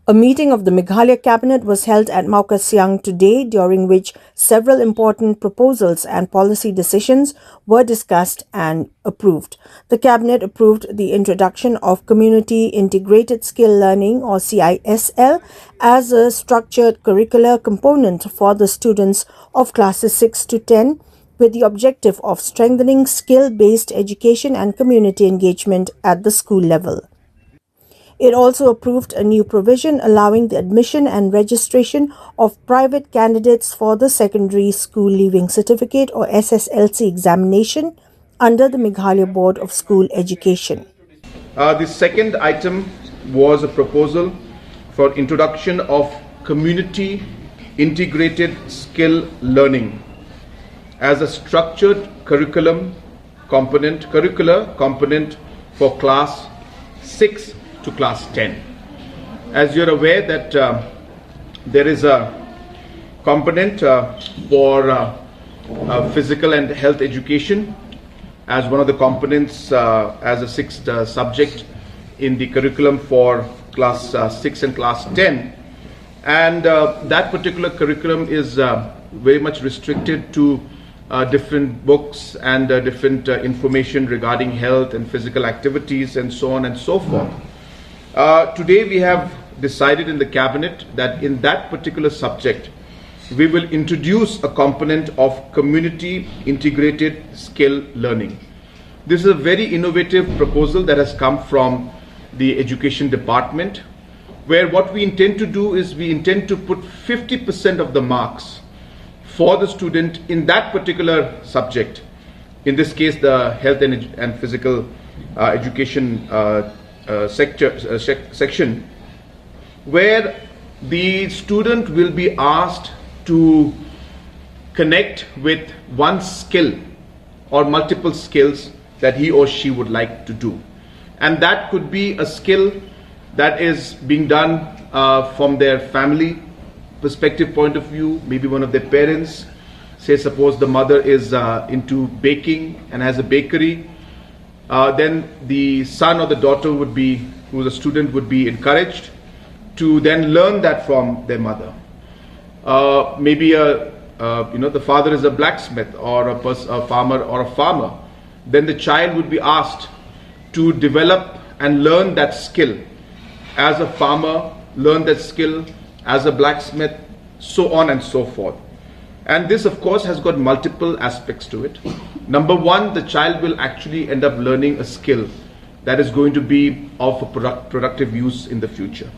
A meeting of the Meghalaya Cabinet was held at Mawkasiang today, during which several important proposals and policy decisions were discussed and approved. The Cabinet approved the introduction of Community Integrated Skill Learning or CISL as a structured curricular component for the students of classes 6 to 10 with the objective of strengthening skill-based education and community engagement at the school level. It also approved a new provision allowing the admission and registration of private candidates for the Secondary School Leaving Certificate or SSLC examination under the Meghalaya Board of School Education. The second item was a proposal for introduction of Community Integrated Skill Learning as a structured curricular component for class 6 to class 10. As you're aware that there is a component for physical and health education as one of the components as a sixth subject in the curriculum for class 6 and class 10, and that particular curriculum is very much restricted to different books and different information regarding health and physical activities and so on and so forth. Today we have decided in the Cabinet that in that particular subject we will introduce a component of Community Integrated Skill Learning. This is a very innovative proposal that has come from the Education Department, where what we intend to do is we intend to put 50% of the marks for the student in that particular subject, in this case the health and physical education section, where the student will be asked to connect with one skill or multiple skills that he or she would like to do. And that could be a skill that is being done from their family perspective point of view, maybe one of their parents. Say suppose the mother is into baking and has a bakery, then the son or the daughter would be, who is a student, would be encouraged to then learn that from their mother. Maybe the father is a blacksmith or a farmer. Then the child would be asked to develop and learn that skill as a farmer, learn that skill as a blacksmith, so on and so forth. And this of course has got multiple aspects to it. Number one, the child will actually end up learning a skill that is going to be of a productive use in the future.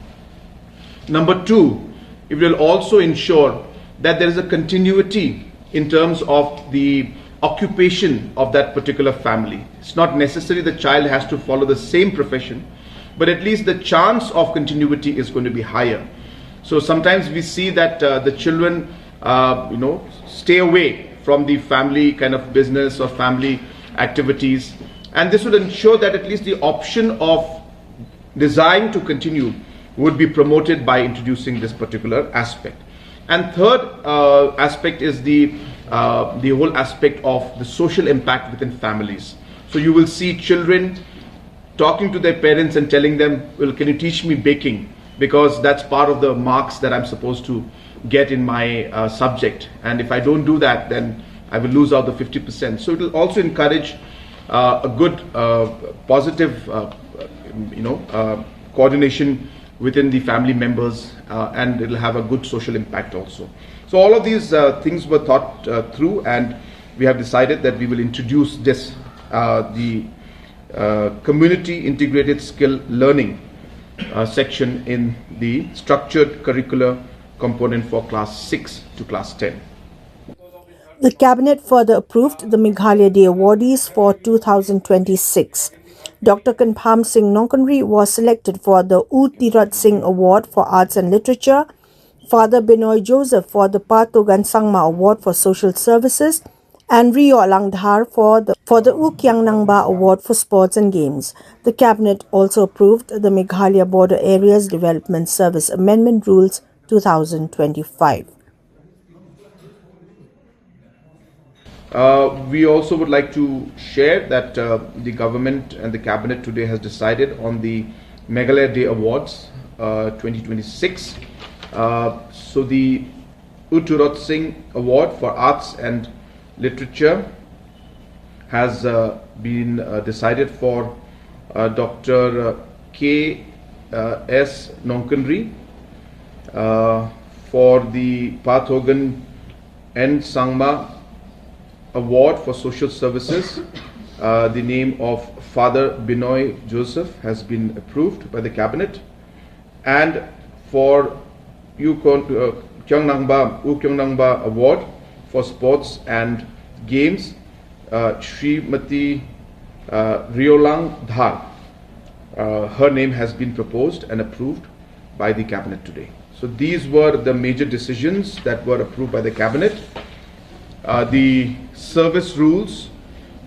Number two, it will also ensure that there is a continuity in terms of the occupation of that particular family. It's not necessary the child has to follow the same profession, but at least the chance of continuity is going to be higher. So sometimes we see that the children stay away from the family kind of business or family activities, and this would ensure that at least the option of desiring to continue would be promoted by introducing this particular aspect. And third aspect is the whole aspect of the social impact within families. So you will see children talking to their parents and telling them, well, can you teach me baking? Because that's part of the marks that I'm supposed to get in my subject. And if I don't do that, then I will lose out the 50%. So it will also encourage a good, positive, coordination within the family members, and it will have a good social impact also. So all of these things were thought through, and we have decided that we will introduce this, the Community Integrated Skill Learning section in the structured curricular component for class 6 to class 10. The Cabinet further approved the Meghalaya Day Awardees for 2026. Dr. Kanpham Singh Nongkanri was selected for the U. Tirat Singh Award for Arts and Literature, Father Binoy Joseph for the Patogan Sangma Award for Social Services, and Rio Langdhar for the U. Kiang Nangba Award for Sports and Games. The Cabinet also approved the Meghalaya Border Areas Development Service Amendment Rules 2025. We also would like to share that the government and the Cabinet today has decided on the Meghalaya Day Awards 2026. So the Utturot Singh Award for Arts and Literature has been decided for Dr. K. S. Nonkanri, for the Pathogan N. Sangma Award for Social Services. The name of Father Binoy Joseph has been approved by the Cabinet. And for U Kyongnangba Award for Sports and Games, Srimati Riolang Dhar. Her name has been proposed and approved by the Cabinet today. So these were the major decisions that were approved by the Cabinet. The service rules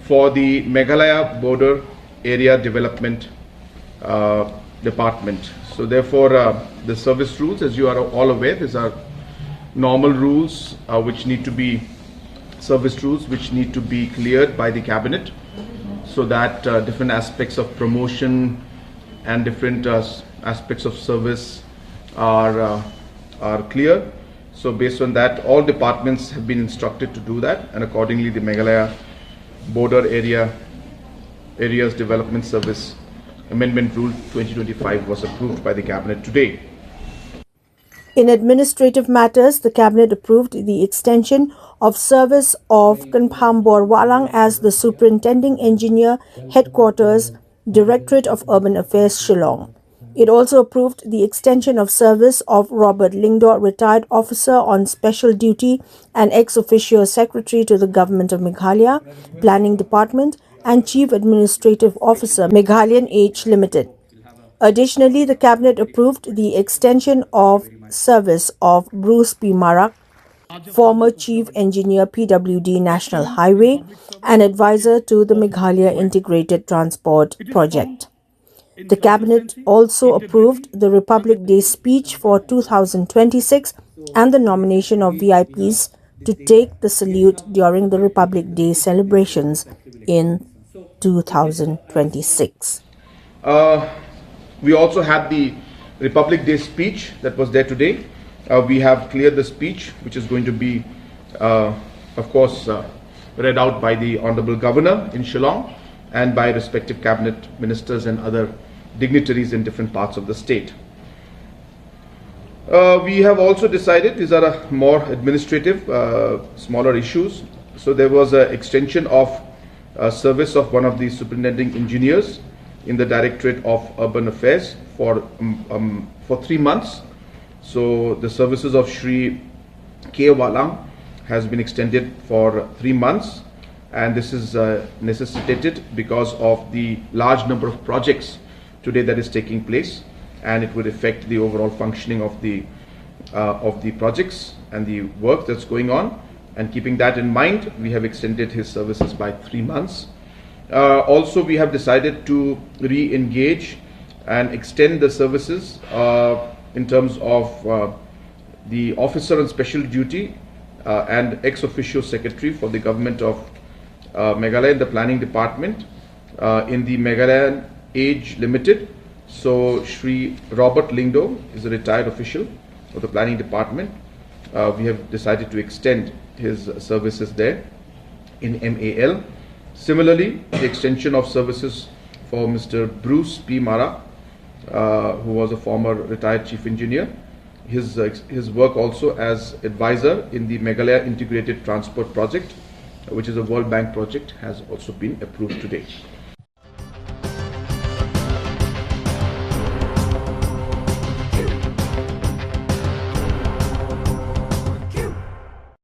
for the Meghalaya Border Area Development Department. So therefore, the service rules, as you are all aware, these are normal rules which need to be cleared by the Cabinet, so that different aspects of promotion and different aspects of service are clear. So based on that, all departments have been instructed to do that, and accordingly the Meghalaya Border Areas Development Service Amendment Rule 2025 was approved by the Cabinet today. In administrative matters, the Cabinet approved the extension of service of Kanpham Borwalang as the Superintending Engineer, Headquarters, Directorate of Urban Affairs, Shillong. It also approved the extension of service of Robert Lingdor, retired officer on special duty and ex officio secretary to the Government of Meghalaya, Planning Department, and Chief Administrative Officer, Meghalayan H Limited. Additionally, the Cabinet approved the extension of service of Bruce P. Marak, former Chief Engineer, PWD National Highway, and advisor to the Meghalaya Integrated Transport Project. The Cabinet also approved the Republic Day speech for 2026 and the nomination of VIPs to take the salute during the Republic Day celebrations in 2026. We also had the Republic Day speech that was there today. We have cleared the speech, which is going to be, of course, read out by the Honorable Governor in Shillong and by respective cabinet ministers and other dignitaries in different parts of the state. We have also decided, these are more administrative, smaller issues. So there was an extension of service of one of the superintending engineers in the Directorate of Urban Affairs for 3 months. So the services of Shri K. Walang has been extended for 3 months, and this is necessitated because of the large number of projects today that is taking place, and it would affect the overall functioning of the projects and the work that's going on. And keeping that in mind, we have extended his services by 3 months. Also, we have decided to re-engage and extend the services in terms of the officer on special duty and ex officio secretary for the government of Meghalaya in the planning department in the Meghalayan Age Limited. So Shri Robert Lingdo is a retired official of the planning department. We have decided to extend his services there in MAL. Similarly, the extension of services for Mr. Bruce P. Mara, who was a former retired chief engineer. His work also as advisor in the Meghalaya Integrated Transport Project, which is a World Bank project, has also been approved today.